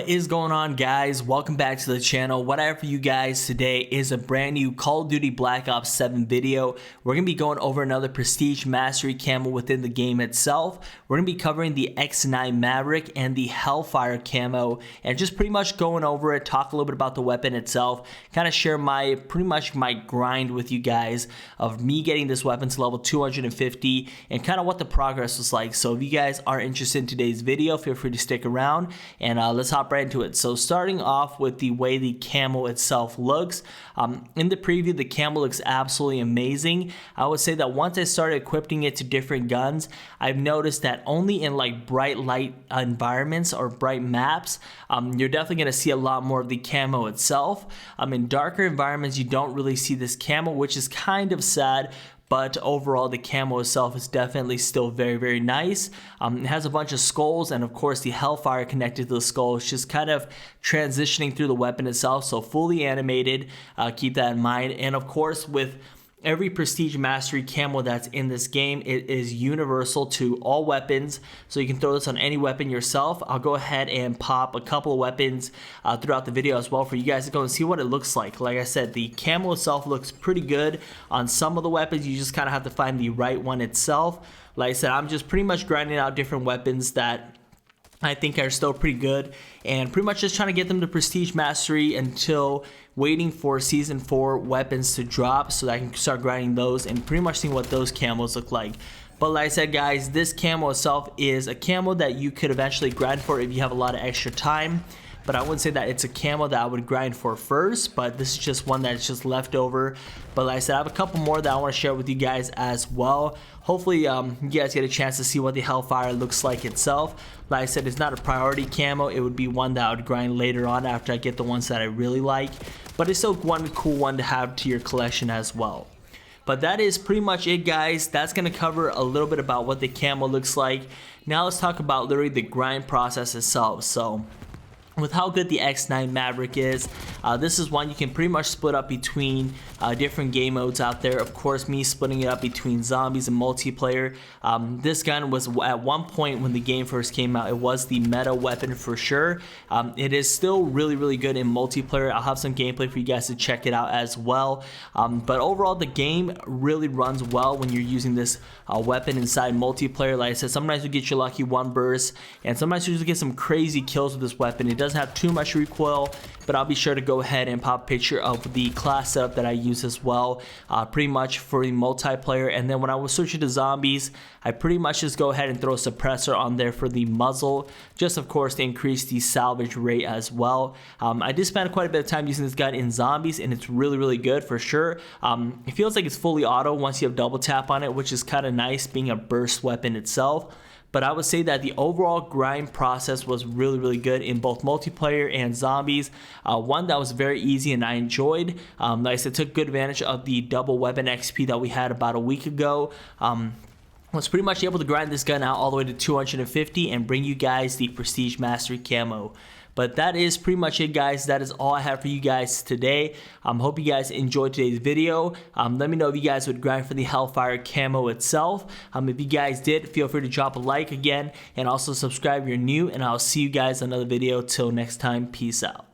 What is going on, guys? Welcome back to the channel. What I have for you guys today is a brand new Call of Duty Black Ops 7 video. We're going to be going over another Prestige Mastery camo within the game itself. We're going to be covering the X9 Maverick and the Hellfire Camo and just pretty much going over it, talk a little bit about the weapon itself, kind of share pretty much my grind with you guys of me getting this weapon to level 250 and kind of what the progress was like. So if you guys are interested in today's video, feel free to stick around and let's hop right into it. So starting off with the way the camo itself looks, in the preview the camo looks absolutely amazing. I would say that once I started equipping it to different guns, I've noticed that only in like bright light environments or bright maps, you're definitely going to see a lot more of the camo itself. In darker environments you don't really see this camo, which is kind of sad. But overall, the camo itself is definitely still very nice. It has a bunch of skulls and of course the Hellfire connected to the skull. It's just kind of transitioning through the weapon itself, so fully animated, keep that in mind. And of course, with every Prestige Mastery camo that's in this game, it is universal to all weapons, so you can throw this on any weapon yourself. I'll go ahead and pop a couple of weapons throughout the video as well for you guys to go and see what it looks like. Like I said, the camo itself looks pretty good on some of the weapons. You just kind of have to find the right one itself. Like I said, I'm just pretty much grinding out different weapons that I think are still pretty good and pretty much just trying to get them to Prestige Mastery until waiting for Season 4 weapons to drop so that I can start grinding those and pretty much seeing what those camos look like. But like I said, guys, this camo itself is a camo that you could eventually grind for if you have a lot of extra time. But I wouldn't say that it's a camo that I would grind for first, but this is just one that's just left over. But like I said, I have a couple more that I want to share with you guys as well. Hopefully you guys get a chance to see what the Hellfire looks like itself. Like I said, it's not a priority camo. It would be one that I would grind later on after I get the ones that I really like. But it's still one cool one to have to your collection as well. But that is pretty much it, guys. That's going to cover a little bit about what the camo looks like. Now let's talk about literally the grind process itself. So with how good the X9 Maverick is, this is one you can pretty much split up between different game modes out there. Of course, me splitting it up between zombies and multiplayer. This gun was at one point when the game first came out, it was the meta weapon for sure. It is still really good in multiplayer. I'll have some gameplay for you guys to check it out as well. But overall, the game really runs well when you're using this weapon inside multiplayer. Like I said, sometimes you get your lucky one burst, and sometimes you just get some crazy kills with this weapon. It doesn't have too much recoil, but I'll be sure to go ahead and pop a picture of the class setup that I use as well, pretty much for the multiplayer. And then when I was switching to zombies, I pretty much just go ahead and throw a suppressor on there for the muzzle, just of course to increase the salvage rate as well. I did spend quite a bit of time using this gun in zombies, and it's really good for sure. It feels like it's fully auto once you have double tap on it, which is kind of nice being a burst weapon itself. But I would say that the overall grind process was really good in both multiplayer and zombies. One that was very easy and I enjoyed. Like I said, took good advantage of the double weapon XP that we had about a week ago. Was pretty much able to grind this gun out all the way to 250 and bring you guys the Prestige Mastery camo. But that is pretty much it, guys. That is all I have for you guys today. Hope you guys enjoyed today's video. Let me know if you guys would grind for the Hellfire camo itself. If you guys did, feel free to drop a like again and also subscribe if you're new, and I'll see you guys in another video. Till next time, peace out.